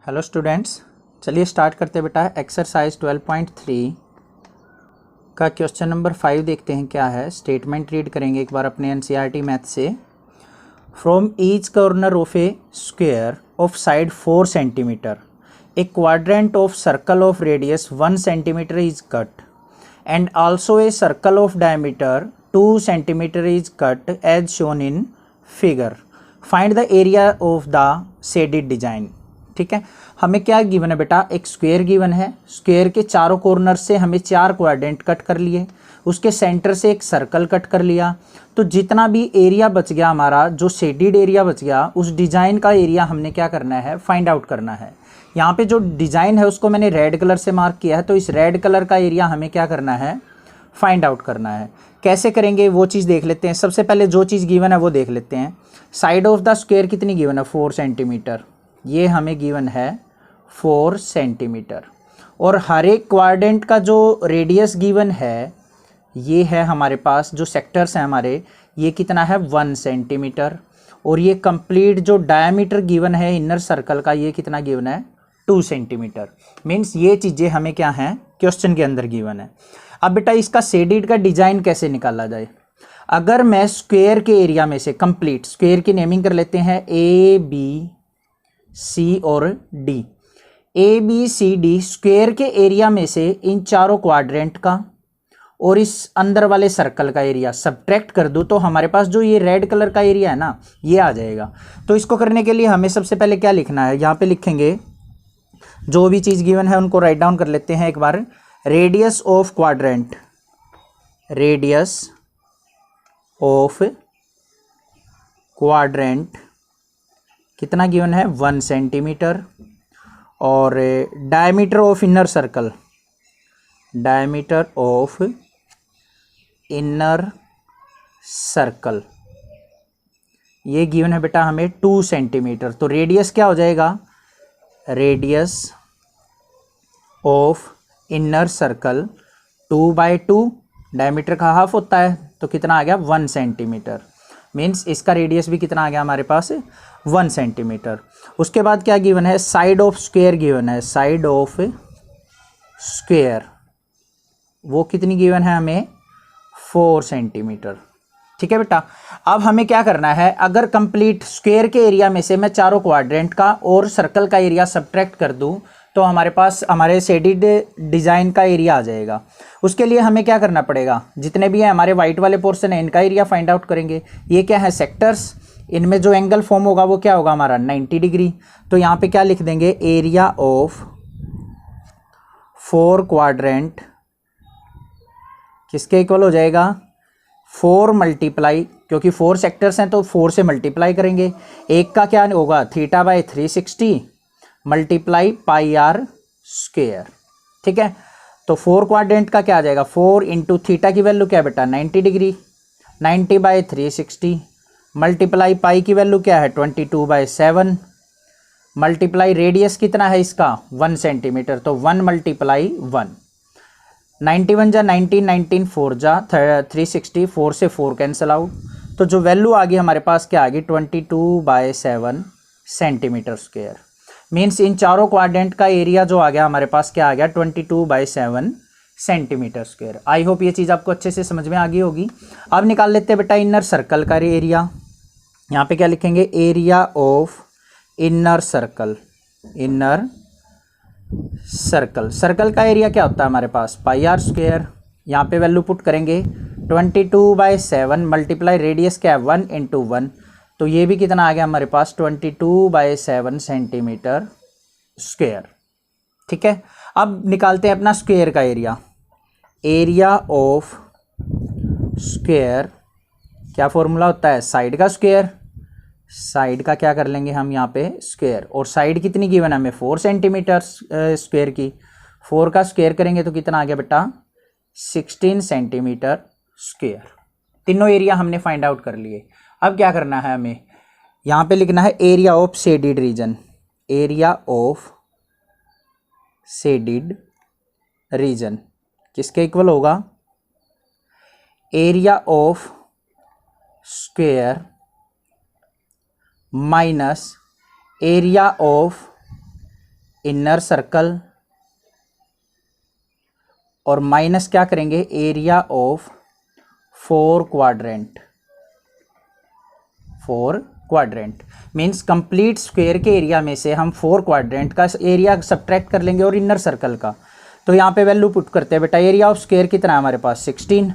Hello students, चलिए start करते बेटा। एक्सरसाइज 12.3 का क्वेश्चन नंबर 5 देखते हैं क्या है। स्टेटमेंट रीड करेंगे एक बार अपने एनसीईआरटी मैथ से। From each corner of a square of side 4 centimetre a quadrant of circle of radius 1 centimetre is cut and also a circle of diameter 2 centimetre is cut as shown in figure. Find the area of the shaded design. ठीक है, हमें क्या given है बेटा, एक square given है। Square के चारों कॉर्नर से हमें 4 क्वाड्रेंट कट कर लिए, उसके सेंटर से एक सर्कल कट कर लिया। तो जितना भी एरिया बच गया हमारा, जो शेडेड एरिया बच गया, उस डिजाइन का एरिया हमने क्या करना है, फाइंड आउट करना है। यहाँ पे जो डिजाइन है उसको मैंने रेड कलर से मार्क किया है, तो इस रेड कलर का एरिया हमें क्या करना है, फाइंड आउट करना है। कैसे करेंगे वो चीज़ देख लेते हैं। सबसे पहले जो चीज़ गिवन है वो देख लेते हैं। साइड ऑफ द स्क्वायर कितनी गिवन है, 4 सेंटीमीटर। ये हमें गिवन है 4 सेंटीमीटर। और हर एक क्वाड्रेंट का जो रेडियस गिवन है, ये है हमारे पास, जो सेक्टर्स हैं हमारे, ये कितना है, 1 सेंटीमीटर। और ये कंप्लीट जो डायमीटर गिवन है इनर सर्कल का, ये कितना गिवन है, 2 सेंटीमीटर। मीन्स ये चीज़ें हमें क्या हैं, क्वेश्चन के अंदर गिवन है। अब बेटा इसका शेडेड का डिजाइन कैसे निकाला जाए। अगर मैं स्क्वायर के एरिया में से कंप्लीट स्क्वायर की नेमिंग कर लेते हैं, ए बी सी और D. A B C D square के एरिया में से इन चारों क्वाड्रेंट का और इस अंदर वाले सर्कल का एरिया सब्ट्रैक्ट कर दूं, तो हमारे पास जो ये रेड कलर का एरिया है ना, ये आ जाएगा। तो इसको करने के लिए हमें सबसे पहले क्या लिखना है, यहाँ पे लिखेंगे जो भी चीज़ गिवन है उनको राइट डाउन कर लेते हैं एक बार। Radius of quadrant, radius of quadrant कितना गिवन है, 1 सेंटीमीटर। और diameter of inner circle, diameter of inner circle ये गिवन है बेटा हमें 2 सेंटीमीटर। तो रेडियस क्या हो जाएगा, radius of inner circle 2/2, diameter का हाफ होता है, तो कितना आ गया, 1 सेंटीमीटर। मीन्स इसका रेडियस भी कितना आ गया हमारे पास, 1 सेंटीमीटर। उसके बाद क्या गिवन है, साइड ऑफ स्क्वायर गिवन है, साइड ऑफ स्क्वायर वो कितनी गिवन है हमें, 4 सेंटीमीटर। ठीक है बेटा, अब हमें क्या करना है, अगर कंप्लीट स्क्वायर के एरिया में से मैं चारों क्वाड्रेंट का और सर्कल का एरिया सब्ट्रैक्ट कर दूं, तो हमारे पास हमारे शेडेड डिज़ाइन का एरिया आ जाएगा। उसके लिए हमें क्या करना पड़ेगा, जितने भी हैं हमारे वाइट वाले पोर्शन है, इनका एरिया फाइंड आउट करेंगे। ये क्या है, सेक्टर्स, इनमें जो एंगल फॉर्म होगा वो क्या होगा हमारा, 90 डिग्री। तो यहाँ पे क्या लिख देंगे, एरिया ऑफ 4 क्वाड्रेंट किसके इक्वल हो जाएगा, 4 मल्टीप्लाई, क्योंकि 4 सेक्टर्स हैं तो 4 से मल्टीप्लाई करेंगे। एक का क्या होगा, θ/360 मल्टीप्लाई पाई आर स्क्वायर। ठीक है, तो 4 क्वाड्रेंट का क्या आ जाएगा, 4 इंटू थीटा की वैल्यू क्या है बेटा, 90 डिग्री, 90/360 मल्टीप्लाई पाई की वैल्यू क्या है, 22/7 मल्टीप्लाई रेडियस कितना है इसका, 1 सेंटीमीटर, तो 1 × 1, 91 जा 19, 19 4 जा 360, 4 से 4 कैंसिल आउट। तो जो वैल्यू आ गई हमारे पास क्या आ गई, 22/7 सेंटीमीटर स्क्वायर। मीन्स इन चारों क्वाड्रेंट का एरिया जो आ गया हमारे पास क्या आ गया, 22/7 सेंटीमीटर स्क्वायर। आई होप ये चीज़ आपको अच्छे से समझ में आ गई होगी। अब निकाल लेते हैं बेटा इनर सर्कल का एरिया। यहाँ पे क्या लिखेंगे, area of inner circle, inner circle, circle का एरिया क्या होता है हमारे पास, πr स्क्वायर। यहाँ पे वैल्यू पुट करेंगे, 22/7 मल्टीप्लाई रेडियस क्या है, 1 × 1, तो ये भी कितना आ गया हमारे पास, 22/7 सेंटीमीटर स्क्वायर। ठीक है, अब निकालते हैं अपना स्क्वायर का एरिया। एरिया ऑफ स्क्वायर क्या फॉर्मूला होता है, साइड का स्क्वायर, साइड का क्या कर लेंगे हम यहाँ पे स्क्वायर। और साइड कितनी गिवन है हमें, 4 सेंटीमीटर स्क्वायर की, 4 का स्क्वायर करेंगे तो कितना आ गया बेटा, 16 सेंटीमीटर स्क्वायर। तीनों एरिया हमने फाइंड आउट कर लिए। अब क्या करना है हमें, यहाँ पे लिखना है area of shaded region, area of shaded region किसके इक्वल होगा, area of square minus area of inner circle और माइनस क्या करेंगे area of 4 quadrant. 4 quadrant means complete square के एरिया में से हम 4 क्वाड्रेंट का एरिया सब्ट्रैक्ट कर लेंगे और इनर सर्कल का। तो यहाँ पे वैल्यू पुट करते हैं बेटा, एरिया ऑफ स्क्वायर कितना है हमारे पास 16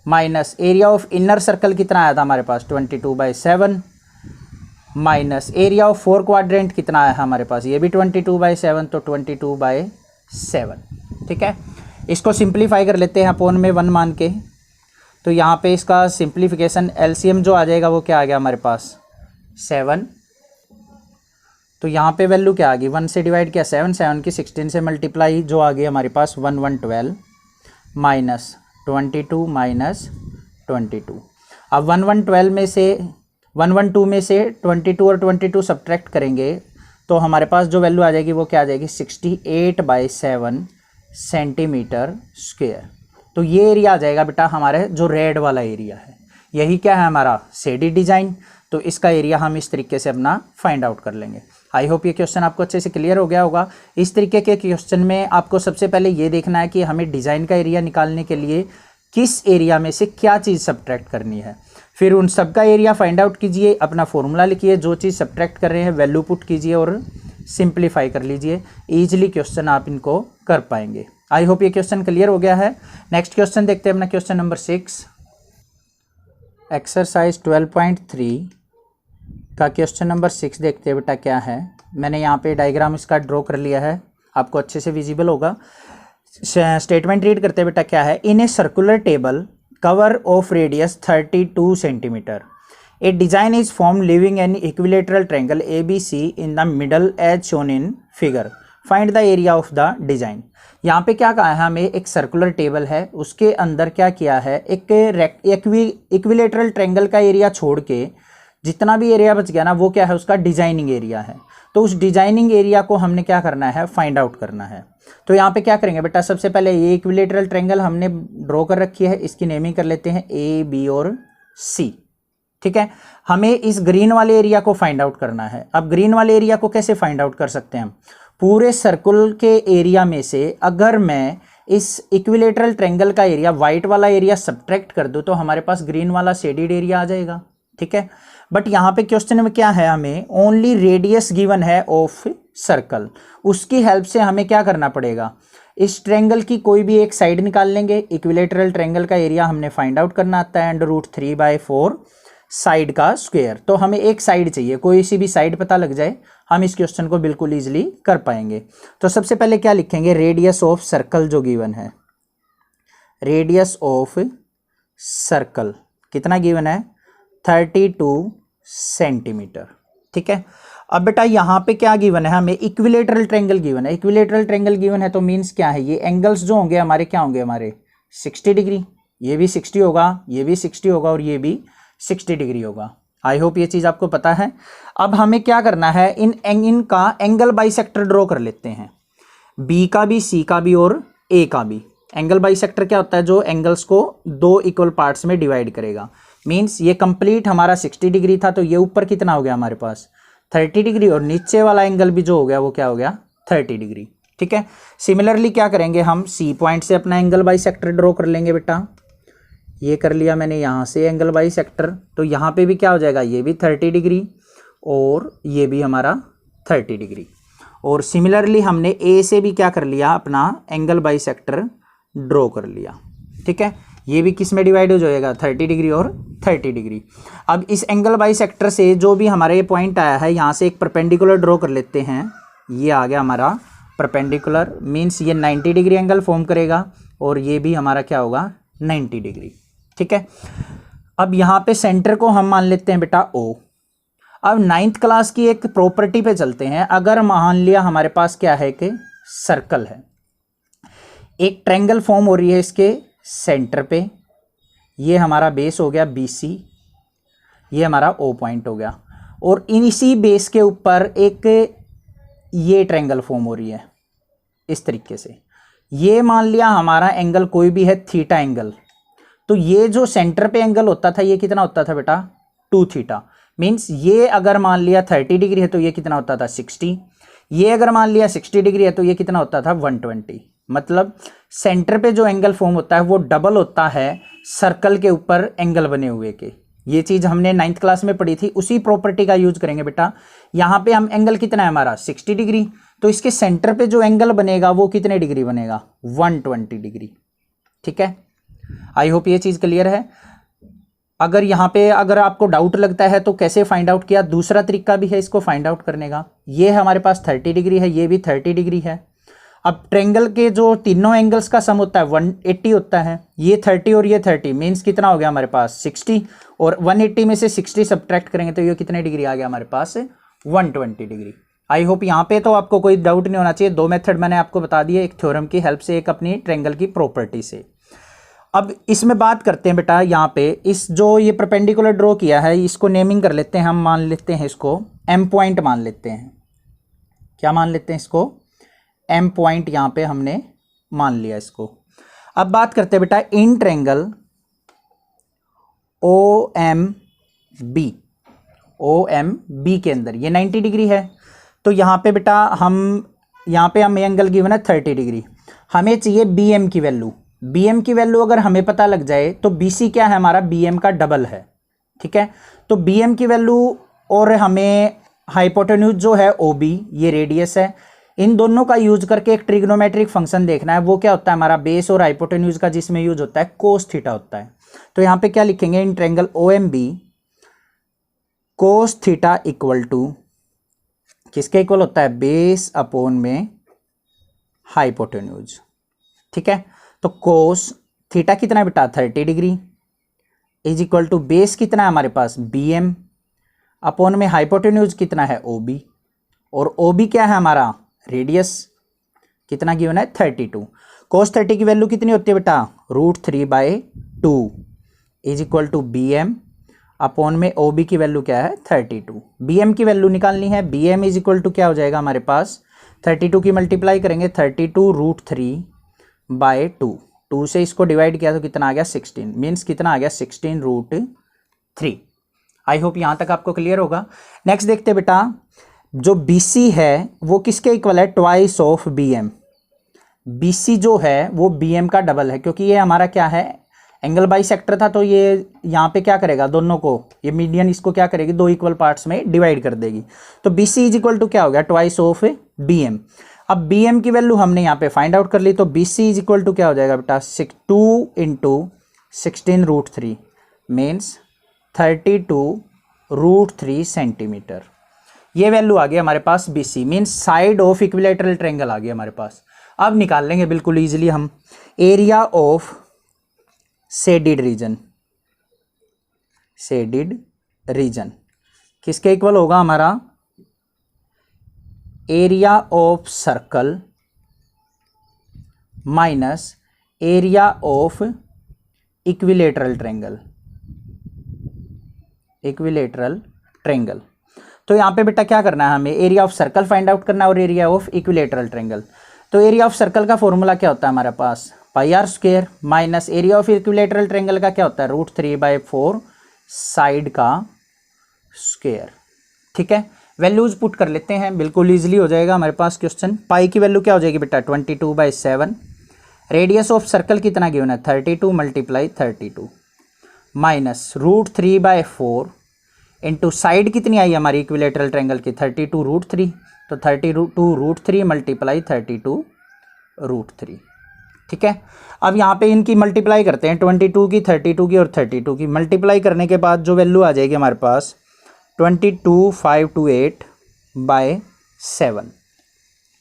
minus area of inner circle कितना आया था हमारे पास 22/7 माइनस एरिया ऑफ 4 क्वाड्रेंट कितना आया हमारे पास, ये भी 22/7 तो 22/7। ठीक है, इसको सिंप्लीफाई कर लेते हैं अपॉन में 1 मान के। तो यहाँ पे इसका सिंप्लीफिकेशन एलसीएम जो आ जाएगा वो क्या आ गया हमारे पास 7। तो यहाँ पे वैल्यू क्या आ गई 1 से डिवाइड किया 7, 7 की 16 से मल्टीप्लाई जो आ गई हमारे पास 1112 माइनस 22 माइनस 22। अब 1112 में से 112 में से 22 और 22 सब्ट्रैक्ट करेंगे तो हमारे पास जो वैल्यू आ जाएगी वो क्या आ जाएगी 68/7 सेंटीमीटर स्क्वायर। तो ये एरिया आ जाएगा बेटा हमारे जो रेड वाला एरिया है, यही क्या है हमारा शेडी डिजाइन। तो इसका एरिया हम इस तरीके से अपना फाइंड आउट कर लेंगे। आई होप ये क्वेश्चन आपको अच्छे से क्लियर हो गया होगा। इस तरीके के क्वेश्चन में आपको सबसे पहले ये देखना है कि हमें डिजाइन का एरिया निकालने के लिए किस एरिया में से क्या चीज़ सब्ट्रैक्ट करनी है, फिर उन सब का एरिया फाइंड आउट कीजिए, अपना फॉर्मूला लिखिए, जो चीज़ सब्ट्रैक्ट कर रहे हैं वैल्यू पुट कीजिए और सिंप्लीफाई कर लीजिए। ईजिली क्वेश्चन आप इनको कर पाएंगे। आई होप ये क्वेश्चन क्लियर हो गया है। नेक्स्ट क्वेश्चन देखते हैं अपना क्वेश्चन नंबर 6 एक्सरसाइज 12.3 का क्वेश्चन नंबर 6 देखते हैं बेटा क्या है। मैंने यहाँ पे डायग्राम इसका ड्रॉ कर लिया है, आपको अच्छे से विजिबल होगा। स्टेटमेंट रीड करते हैं बेटा क्या है। In a circular table cover of radius 32 centimetre a design is form leaving an equilateral triangle ABC in the middle as shown in figure, find the area of the design. यहाँ पे क्या कहा है हमें, एक सर्कुलर टेबल है, उसके अंदर क्या किया है एक इक्विलेटरल ट्रायंगल का एरिया छोड़ के जितना भी एरिया बच गया ना वो क्या है उसका डिजाइनिंग एरिया है। तो उस डिजाइनिंग एरिया को हमने क्या करना है फाइंड आउट करना है। तो यहाँ पे क्या करेंगे बेटा, सबसे पहले ये इक्विलेटरल ट्रायंगल हमने ड्रॉ कर रखी है, इसकी नेमिंग कर लेते हैं A, B और C। ठीक है, हमें इस ग्रीन वाले एरिया को फाइंड आउट करना है। अब ग्रीन वाले एरिया को कैसे फाइंड आउट कर सकते हैं हम, पूरे सर्कुल के एरिया में से अगर मैं इस इक्विलेटरल ट्रायंगल का एरिया व्हाइट वाला एरिया सब्ट्रैक्ट कर दूं तो हमारे पास ग्रीन वाला शेडेड एरिया आ जाएगा। ठीक है, बट यहाँ पे क्वेश्चन में क्या है, हमें ओनली रेडियस गिवन है ऑफ सर्कल, उसकी हेल्प से हमें क्या करना पड़ेगा, इस ट्रायंगल की कोई भी एक साइड निकाल लेंगे। इक्विलेटरल ट्रायंगल का एरिया हमने फाइंड आउट करना आता है √3/4 साइड का स्क्वायर। तो हमें एक साइड चाहिए, कोई सी भी साइड पता लग जाए हम इस क्वेश्चन को बिल्कुल ईजिली कर पाएंगे। तो सबसे पहले क्या लिखेंगे, रेडियस ऑफ सर्कल जो गिवन है, रेडियस ऑफ सर्कल कितना गिवन है 32 सेंटीमीटर। ठीक है, अब बेटा यहाँ पे क्या गिवन है, हमें इक्विलेटरल ट्रायंगल गिवन है। इक्विलेटरल ट्रायंगल गिवन है तो मीन्स क्या है, ये एंगल्स जो होंगे हमारे क्या होंगे, हमारे 60 डिग्री, ये भी 60 होगा, ये भी 60 होगा और ये भी 60 डिग्री होगा। आई होप ये चीज़ आपको पता है। अब हमें क्या करना है, इनका एंगल बाइसेक्टर ड्रॉ कर लेते हैं, बी का भी, सी का भी और ए का भी। एंगल बाइसेक्टर क्या होता है, जो एंगल्स को 2 इक्वल पार्ट्स में डिवाइड करेगा। मीन्स ये कंप्लीट हमारा 60 डिग्री था तो ये ऊपर कितना हो गया हमारे पास 30 डिग्री और नीचे वाला एंगल भी जो हो गया वो क्या हो गया 30 डिग्री। ठीक है, सिमिलरली क्या करेंगे, हम सी पॉइंट से अपना एंगल बाइसेक्टर ड्रॉ कर लेंगे बेटा। ये कर लिया मैंने यहाँ से एंगल बाइसेक्टर, तो यहाँ पे भी क्या हो जाएगा, ये भी 30 डिग्री और ये भी हमारा 30 डिग्री। और सिमिलरली हमने ए से भी क्या कर लिया, अपना एंगल बाइसेक्टर ड्रॉ कर लिया। ठीक है, ये भी किस में डिवाइड हो जाएगा 30 डिग्री और 30 डिग्री। अब इस एंगल बाइसेक्टर से जो भी हमारा ये पॉइंट आया है, यहाँ से एक परपेंडिकुलर ड्रॉ कर लेते हैं। ये आ गया हमारा परपेंडिकुलर, मीन्स ये 90 डिग्री एंगल फॉर्म करेगा और ये भी हमारा क्या होगा 90 डिग्री। ठीक है, अब यहाँ पे सेंटर को हम मान लेते हैं बेटा O। अब 9th क्लास की एक प्रॉपर्टी पे चलते हैं। अगर मान लिया हमारे पास क्या है कि सर्कल है, एक ट्रायंगल फॉर्म हो रही है इसके सेंटर पे, ये हमारा बेस हो गया BC, ये हमारा O पॉइंट हो गया, और इसी बेस के ऊपर एक ये ट्रायंगल फॉर्म हो रही है इस तरीके से। ये मान लिया हमारा एंगल कोई भी है थीटा एंगल, तो ये जो सेंटर पे एंगल होता था ये कितना होता था बेटा 2 थीटा। मीन्स ये अगर मान लिया 30 डिग्री है तो ये कितना होता था 60, ये अगर मान लिया 60 डिग्री है तो ये कितना होता था 120। मतलब सेंटर पे जो एंगल फॉर्म होता है वो डबल होता है सर्कल के ऊपर एंगल बने हुए के। ये चीज़ हमने 9th क्लास में पढ़ी थी, उसी प्रॉपर्टी का यूज करेंगे बेटा। यहाँ पे हम एंगल कितना है हमारा 60 डिग्री, तो इसके सेंटर पे जो एंगल बनेगा वो कितने डिग्री बनेगा 120 डिग्री। ठीक है, आई होप ये चीज़ क्लियर है। अगर यहाँ पे अगर आपको डाउट लगता है तो कैसे फाइंड आउट किया, दूसरा तरीका भी है इसको फाइंड आउट करने का। ये हमारे पास 30 डिग्री है, ये भी 30 डिग्री है। अब ट्रेंगल के जो तीनों एंगल्स का सम होता है 180 होता है। ये 30 और ये 30 मीन्स कितना हो गया हमारे पास 60, और 180 में से 60 सब्ट्रैक्ट करेंगे तो ये कितने डिग्री आ गया हमारे पास 120 डिग्री। आई होप यहाँ पे तो आपको कोई डाउट नहीं होना चाहिए। 2 मेथड मैंने आपको बता दिए, एक थ्योरम की हेल्प से, एक अपनी ट्रेंगल की प्रॉपर्टी से। अब इसमें बात करते हैं बेटा, यहाँ पे इस जो ये परपेंडिकुलर ड्रॉ किया है इसको नेमिंग कर लेते हैं हम, मान लेते हैं इसको एम पॉइंट मान लेते हैं। क्या मान लेते हैं इसको, एम पॉइंट यहाँ पे हमने मान लिया इसको। अब बात करते हैं बेटा in triangle O M B के अंदर ये 90 डिग्री है, तो यहाँ पे बेटा यहाँ पे हम एंगल गिवन है 30 डिग्री, हमें चाहिए बी एम की वैल्यू। बी एम की वैल्यू अगर हमें पता लग जाए तो बी सी क्या है हमारा बी एम का डबल है। ठीक है, तो बी एम की वैल्यू और हमें हाइपोटेन्यूज जो है ओ बी ये रेडियस है, इन दोनों का यूज करके एक ट्रिग्नोमेट्रिक फंक्शन देखना है। वो क्या होता है हमारा बेस और हाइपोटेन्यूज का, जिसमें यूज होता है कोस थीटा होता है। तो यहाँ पे क्या लिखेंगे, in triangle O M B cos theta equal to किसके इक्वल होता है, बेस अपॉन में हाइपोटेन्यूज। ठीक है, तो कोस थीटा कितना है बेटा 30 degree is equal to base कितना है हमारे पास बी एम अपॉन में हाइपोटेन्यूज कितना है ओ बी, और ओ बी क्या है हमारा रेडियस, कितना गिवन है 32। कोस 30 की वैल्यू कितनी होती है बेटा √3/2 is equal to B M upon में ओ बी की वैल्यू क्या है 32। बी एम की वैल्यू निकालनी है, B M is equal to क्या हो जाएगा हमारे पास 32 की मल्टीप्लाई करेंगे 32 √3/2, 2 से इसको डिवाइड किया तो कितना आ गया 16, मीन्स कितना आ गया 16√3। आई होप यहाँ तक आपको क्लियर होगा। नेक्स्ट देखते बेटा, जो BC है वो किसके इक्वल है, ट्वाइस ऑफ BM। BC जो है वो BM का डबल है, क्योंकि ये हमारा क्या है एंगल बाइसेक्टर था, तो ये यहाँ पे क्या करेगा दोनों को, ये मीडियन इसको क्या करेगी 2 इक्वल पार्ट्स में डिवाइड कर देगी। तो BC इज इक्वल टू क्या हो गया ट्वाइस ऑफ BM। अब BM की वैल्यू हमने यहाँ पे फाइंड आउट कर ली, तो BC इज इक्वल टू क्या हो जाएगा बेटा 2 × 16√3 मीन्स 32√3 सेंटीमीटर। ये वैल्यू आ गई हमारे पास BC means side of equilateral triangle आ गया हमारे पास। अब निकाल लेंगे बिल्कुल इजीली हम एरिया ऑफ शेडिड रीजन किसके इक्वल होगा हमारा, area of circle minus area of equilateral triangle. तो यहाँ पे बेटा क्या करना है, हमें area of circle find out करना है और एरिया ऑफ इक्विलेटरल ट्रायंगल। तो एरिया ऑफ सर्कल का फॉर्मूला क्या होता है हमारे पास πr² minus area of equilateral triangle का क्या होता है √3/4 साइड का स्क्वायर। ठीक है, वैल्यूज पुट कर लेते हैं, बिल्कुल इजीली हो जाएगा हमारे पास क्वेश्चन। पाई की वैल्यू क्या हो जाएगी बेटा 22/7, रेडियस ऑफ सर्कल कितना गिवन है 32 × 32 माइनस √3/4 इंटू साइड कितनी आई हमारी इक्विलेटरल ट्रायंगल की 32√3, तो 32√3 × 32√3। ठीक है, अब यहाँ पे इनकी मल्टीप्लाई करते हैं 22 की 32 की और 32 की मल्टीप्लाई करने के बाद जो वैल्यू आ जाएगी हमारे पास 22,528/7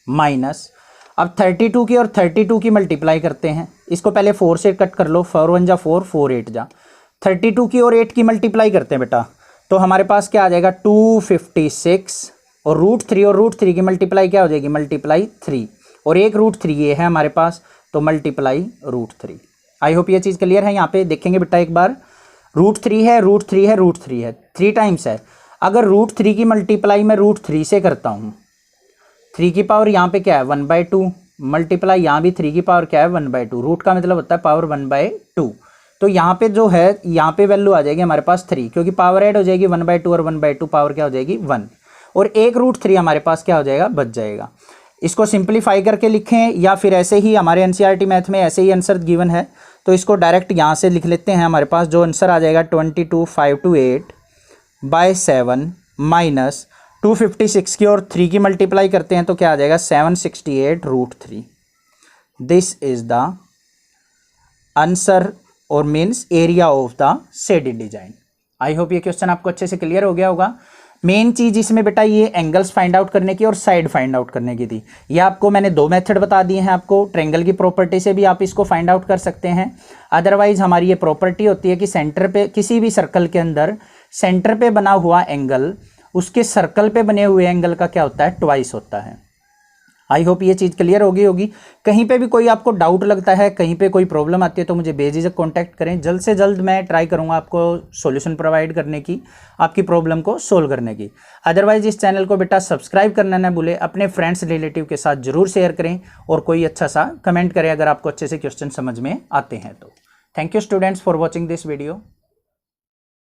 माइनस अब 32 की और 32 की मल्टीप्लाई करते हैं, इसको पहले 4 से कट कर लो, 4 1 जा 4, 4 8 जा, 32 की और 8 की मल्टीप्लाई करते हैं बेटा, तो हमारे पास क्या आ जाएगा 256 और √3 की मल्टीप्लाई क्या हो जाएगी मल्टीप्लाई 3 और एक √3 ये है हमारे पास, तो मल्टीप्लाई √3। आई होप ये चीज़ क्लियर है। यहाँ पे देखेंगे बेटा एक बार √3 है √3 है √3 है 3 टाइम्स है, अगर √3 की मल्टीप्लाई मैं √3 से करता हूँ, 3 की पावर यहाँ पे क्या है 1/2 मल्टीप्लाई यहाँ भी 3 की पावर क्या है 1/2, रूट का मतलब होता है पावर 1/2, तो यहाँ पे जो है यहाँ पे वैल्यू आ जाएगी हमारे पास 3, क्योंकि पावर ऐड हो जाएगी 1/2 और 1/2 पावर क्या हो जाएगी 1, और एक रूट 3 हमारे पास क्या हो जाएगा, बच जाएगा। इसको सिंप्लीफाई करके लिखें या फिर ऐसे ही, हमारे एनसीईआरटी मैथ में ऐसे ही आंसर गिवन है तो इसको डायरेक्ट यहाँ से लिख लेते हैं। हमारे पास जो आंसर आ जाएगा 22,528/7 माइनस 256 की और 3 की मल्टीप्लाई करते हैं तो क्या आ जाएगा 768√3। दिस इज द आंसर और means area of the shaded design. I hope ये क्वेश्चन आपको अच्छे से क्लियर हो गया होगा। मेन चीज इसमें बेटा ये एंगल्स फाइंड आउट करने की और साइड फाइंड आउट करने की थी। ये आपको मैंने 2 मेथड बता दिए हैं। आपको ट्रायंगल की प्रॉपर्टी से भी आप इसको फाइंड आउट कर सकते हैं। अदरवाइज हमारी ये प्रॉपर्टी होती है कि सेंटर पे, किसी भी सर्कल के अंदर सेंटर पे बना हुआ एंगल उसके सर्कल पे बने हुए एंगल का क्या होता है, ट्वाइस होता है। आई होप ये चीज़ क्लियर होगी। कहीं पे भी कोई आपको डाउट लगता है, कहीं पे कोई प्रॉब्लम आती है तो मुझे बेझिझक कांटेक्ट करें। जल्द से जल्द मैं ट्राई करूंगा आपको सॉल्यूशन प्रोवाइड करने की, आपकी प्रॉब्लम को सोल्व करने की। अदरवाइज इस चैनल को बेटा सब्सक्राइब करना ना भूलें, अपने फ्रेंड्स रिलेटिव के साथ जरूर शेयर करें और कोई अच्छा सा कमेंट करें अगर आपको अच्छे से क्वेश्चन समझ में आते हैं तो। Thank you students for watching this video.